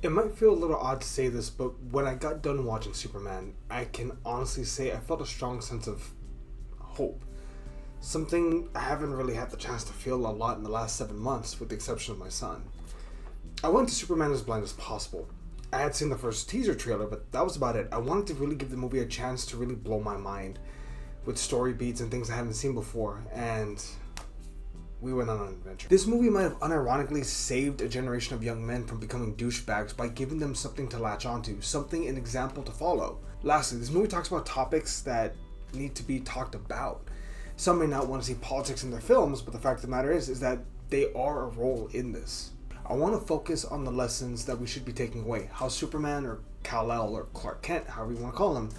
It might feel a little odd to say this, but when I got done watching Superman, I can honestly say I felt a strong sense of hope. Something I haven't really had the chance to feel a lot in the last 7 months, with the exception of my son. I went to Superman as blind as possible. I had seen the first teaser trailer, but that was about it. I wanted to really give the movie a chance to really blow my mind with story beats and things I hadn't seen before, and we went on an adventure. This movie might have unironically saved a generation of young men from becoming douchebags by giving them something to latch onto, an example to follow. Lastly, this movie talks about topics that need to be talked about. Some may not want to see politics in their films, but the fact of the matter is that they are a role in this. I want to focus on the lessons that we should be taking away. How Superman, or Kal-El, or Clark Kent, however you want to call him,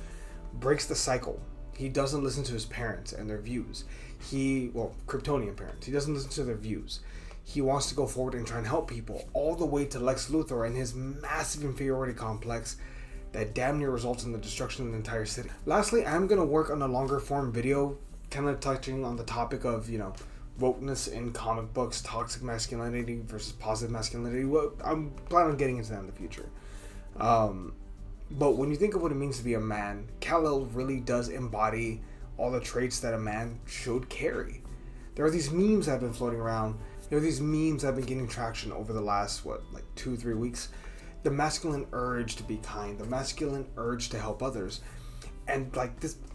breaks the cycle. He doesn't listen to his parents and their views. Kryptonian parents. He doesn't listen to their views. He wants to go forward and try and help people, all the way to Lex Luthor and his massive inferiority complex that damn near results in the destruction of the entire city. Lastly, I'm going to work on a longer form video, kind of touching on the topic of, wokeness in comic books, toxic masculinity versus positive masculinity. Well, I'm planning on getting into that in the future. But when you think of what it means to be a man, Kal-El really does embody all the traits that a man should carry. There are these memes that have been floating around. There are these memes that have been gaining traction over the last, 2-3 weeks. The masculine urge to be kind, the masculine urge to help others. And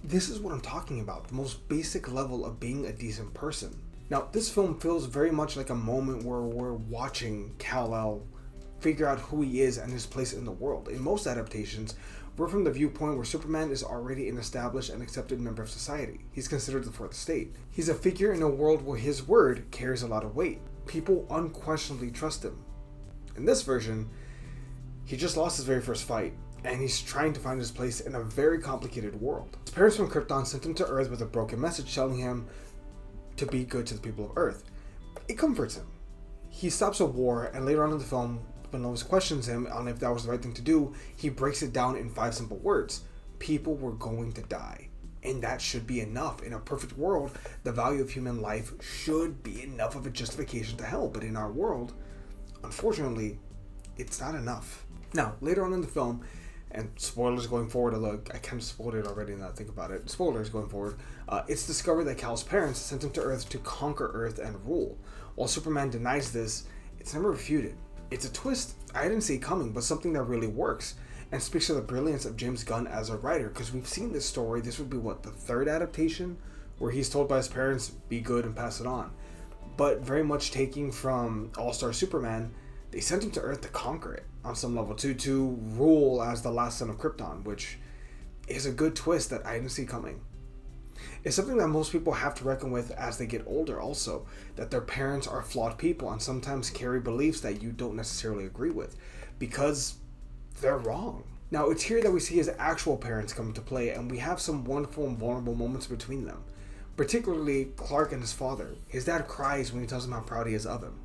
this is what I'm talking about, the most basic level of being a decent person. Now, this film feels very much like a moment where we're watching Kal-El figure out who he is and his place in the world. In most adaptations, we're from the viewpoint where Superman is already an established and accepted member of society. He's considered the fourth estate. He's a figure in a world where his word carries a lot of weight. People unquestionably trust him. In this version, he just lost his very first fight, and he's trying to find his place in a very complicated world. His parents from Krypton sent him to Earth with a broken message telling him to be good to the people of Earth. It comforts him. He stops a war, and later on in the film, when Lois questions him on if that was the right thing to do, he breaks it down in 5 simple words. People were going to die. And that should be enough. In a perfect world, the value of human life should be enough of a justification to help. But in our world, unfortunately, it's not enough. Now, later on in the film, and spoilers going forward, although I kind of spoiled it already now that I think about it. Spoilers going forward. It's discovered that Kal's parents sent him to Earth to conquer Earth and rule. While Superman denies this, it's never refuted. It's a twist I didn't see coming, but something that really works and speaks to the brilliance of James Gunn as a writer, because we've seen this story. This would be the third adaptation where he's told by his parents, be good and pass it on. But very much taking from All-Star Superman, they sent him to Earth to conquer it on some level, to rule as the last son of Krypton, which is a good twist that I didn't see coming. It's something that most people have to reckon with as they get older also, that their parents are flawed people and sometimes carry beliefs that you don't necessarily agree with because they're wrong. Now, it's here that we see his actual parents come into play, and we have some wonderful and vulnerable moments between them, particularly Clark and his father. His dad cries when he tells him how proud he is of him.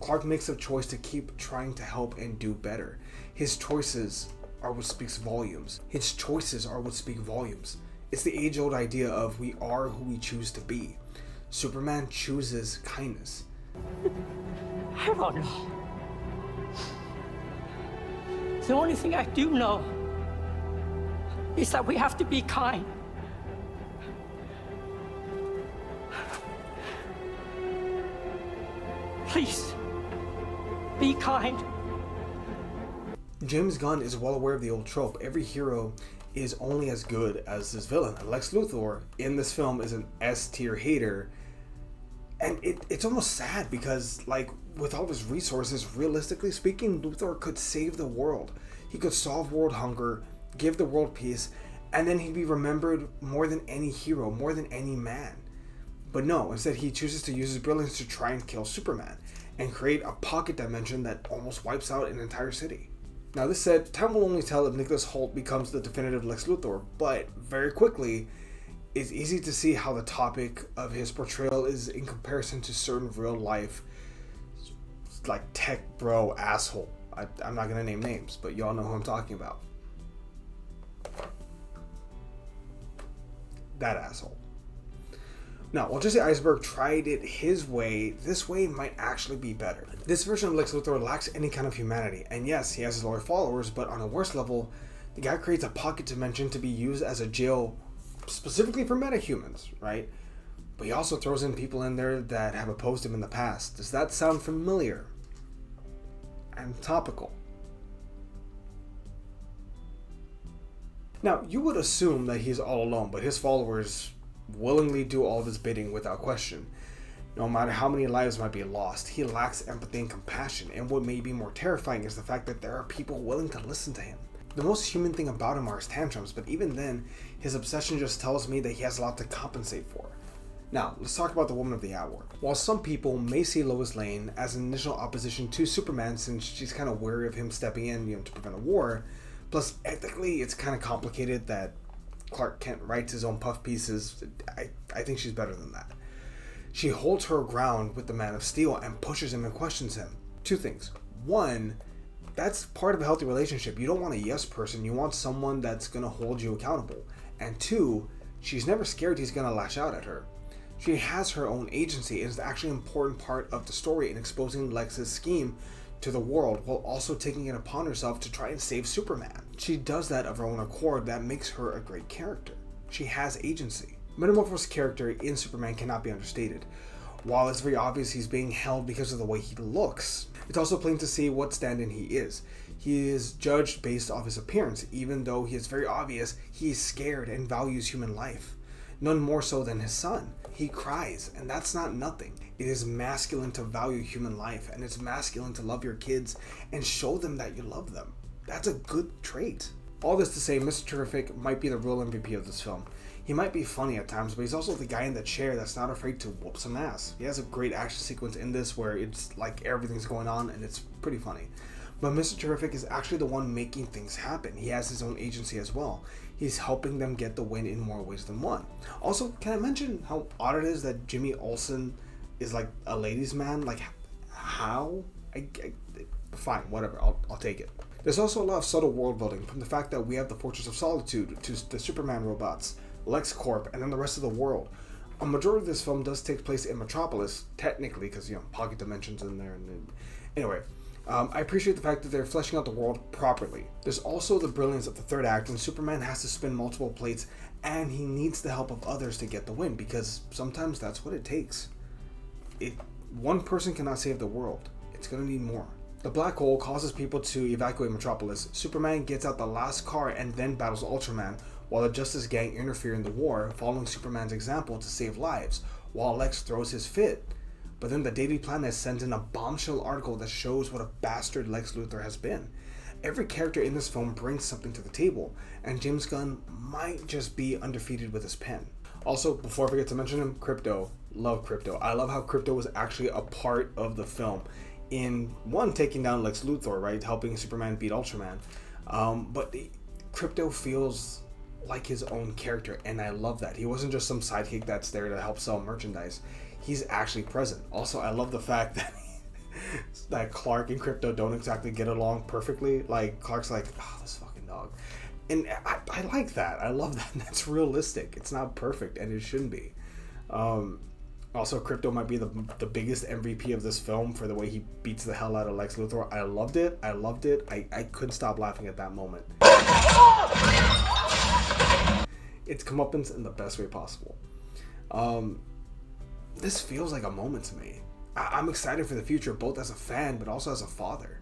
Clark makes a choice to keep trying to help and do better. His choices are what speaks volumes. His choices are what speak volumes. It's the age-old idea of we are who we choose to be. Superman chooses kindness. I don't know. The only thing I do know is that we have to be kind. Please, be kind. James Gunn is well aware of the old trope. Every hero is only as good as his villain. And Lex Luthor in this film is an S-tier hater. And it's almost sad because, with all his resources, realistically speaking, Luthor could save the world. He could solve world hunger, give the world peace, and then he'd be remembered more than any hero, more than any man. But no, instead he chooses to use his brilliance to try and kill Superman and create a pocket dimension that almost wipes out an entire city. Now, this said, time will only tell if Nicholas Hoult becomes the definitive Lex Luthor, but very quickly, it's easy to see how the topic of his portrayal is in comparison to certain real life, tech bro asshole. I'm not going to name names, but y'all know who I'm talking about. That asshole. Now, while Jesse Eisenberg tried it his way, this way might actually be better. This version of Lex Luthor lacks any kind of humanity, and yes, he has his loyal followers, but on a worse level, the guy creates a pocket dimension to be used as a jail specifically for metahumans, right? But he also throws in people in there that have opposed him in the past. Does that sound familiar and topical? Now, you would assume that he's all alone, but his followers willingly do all of his bidding without question. No matter how many lives might be lost, he lacks empathy and compassion, and what may be more terrifying is the fact that there are people willing to listen to him. The most human thing about him are his tantrums, but even then, his obsession just tells me that he has a lot to compensate for. Now, let's talk about the Woman of the Hour. While some people may see Lois Lane as an initial opposition to Superman since she's kind of wary of him stepping in, to prevent a war, plus ethically it's kind of complicated that Clark Kent writes his own puff pieces, I think she's better than that. She holds her ground with the Man of Steel and pushes him and questions him. Two things. One, that's part of a healthy relationship. You don't want a yes person, you want someone that's going to hold you accountable. And two, she's never scared he's going to lash out at her. She has her own agency and is actually an important part of the story in exposing Lex's scheme to the world while also taking it upon herself to try and save Superman. She does that of her own accord. That makes her a great character. She has agency. Metamorpho's character in Superman cannot be understated. While it's very obvious he's being held because of the way he looks, it's also plain to see what stand-in he is. He is judged based off his appearance, even though he is very obvious he is scared and values human life. None more so than his son. He cries, and that's not nothing. It is masculine to value human life, and it's masculine to love your kids and show them that you love them. That's a good trait. All this to say, Mr. Terrific might be the real MVP of this film. He might be funny at times, but he's also the guy in the chair that's not afraid to whoop some ass. He has a great action sequence in this where it's like everything's going on, and it's pretty funny. But Mr. Terrific is actually the one making things happen. He has his own agency as well. He's helping them get the win in more ways than one. Also, can I mention how odd it is that Jimmy Olsen is like a ladies' man? Like, how? Fine, whatever, I'll take it. There's also a lot of subtle world building, from the fact that we have the Fortress of Solitude to the Superman robots, LexCorp, and then the rest of the world. A majority of this film does take place in Metropolis, technically, because, pocket dimensions in there. Anyway, I appreciate the fact that they're fleshing out the world properly. There's also the brilliance of the third act when Superman has to spin multiple plates and he needs the help of others to get the win, because sometimes that's what it takes. One person cannot save the world. It's going to need more. The black hole causes people to evacuate Metropolis. Superman gets out the last car and then battles Ultraman, while the Justice Gang interfere in the war, following Superman's example to save lives, while Lex throws his fit. But then the Daily Planet sends in a bombshell article that shows what a bastard Lex Luthor has been. Every character in this film brings something to the table, and James Gunn might just be undefeated with his pen. Also, before I forget to mention him, Krypto. Love Krypto. I love how Krypto was actually a part of the film in, one, taking down Lex Luthor, right? Helping Superman beat Ultraman. But Krypto feels like his own character, and I love that. He wasn't just some sidekick that's there to help sell merchandise. He's actually present. Also, I love the fact that that Clark and Krypto don't exactly get along perfectly. Like, Clark's like, oh, this fucking dog. And I like that. I love that. That's realistic. It's not perfect, and it shouldn't be. Also, Krypto might be the biggest MVP of this film for the way he beats the hell out of Lex Luthor. I loved it. I couldn't stop laughing at that moment. It's comeuppance in the best way possible. This feels like a moment to me. I'm excited for the future, both as a fan, but also as a father.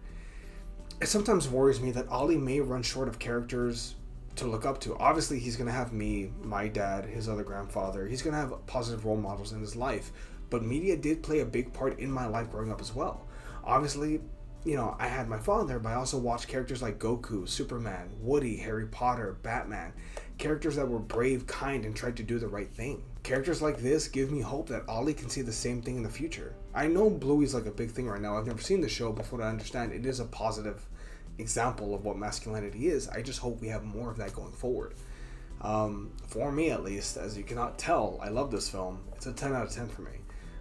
It sometimes worries me that Ollie may run short of characters to look up to. Obviously, he's going to have me, my dad, his other grandfather. He's going to have positive role models in his life. But media did play a big part in my life growing up as well. Obviously, I had my father, but I also watched characters like Goku, Superman, Woody, Harry Potter, Batman. Characters that were brave, kind, and tried to do the right thing. Characters like this give me hope that Ollie can see the same thing in the future. I know Bluey's like a big thing right now. I've never seen the show, but from what I understand, it is a positive example of what masculinity is. I just hope we have more of that going forward. For me, at least, as you cannot tell, I love this film. It's a 10 out of 10 for me.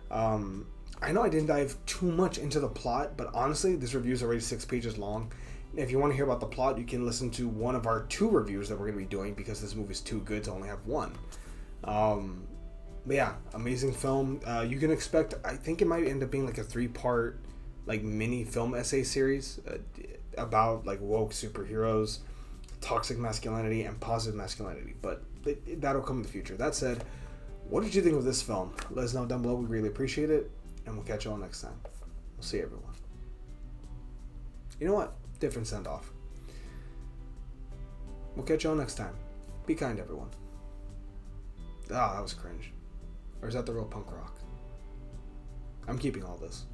I know I didn't dive too much into the plot, but honestly, this review is already 6 pages long. If you want to hear about the plot, you can listen to one of our 2 reviews that we're going to be doing, because this movie is too good to only have one. But yeah, amazing film. You can expect, I think it might end up being like a 3-part, like mini film essay series about like woke superheroes, toxic masculinity, and positive masculinity. But that'll come in the future. That said, what did you think of this film? Let us know down below. We really appreciate it. And we'll catch you all next time. We'll see everyone. You know what? Different send off. We'll catch you all next time. Be kind, everyone. Ah, that was cringe. Or is that the real punk rock? I'm keeping all this.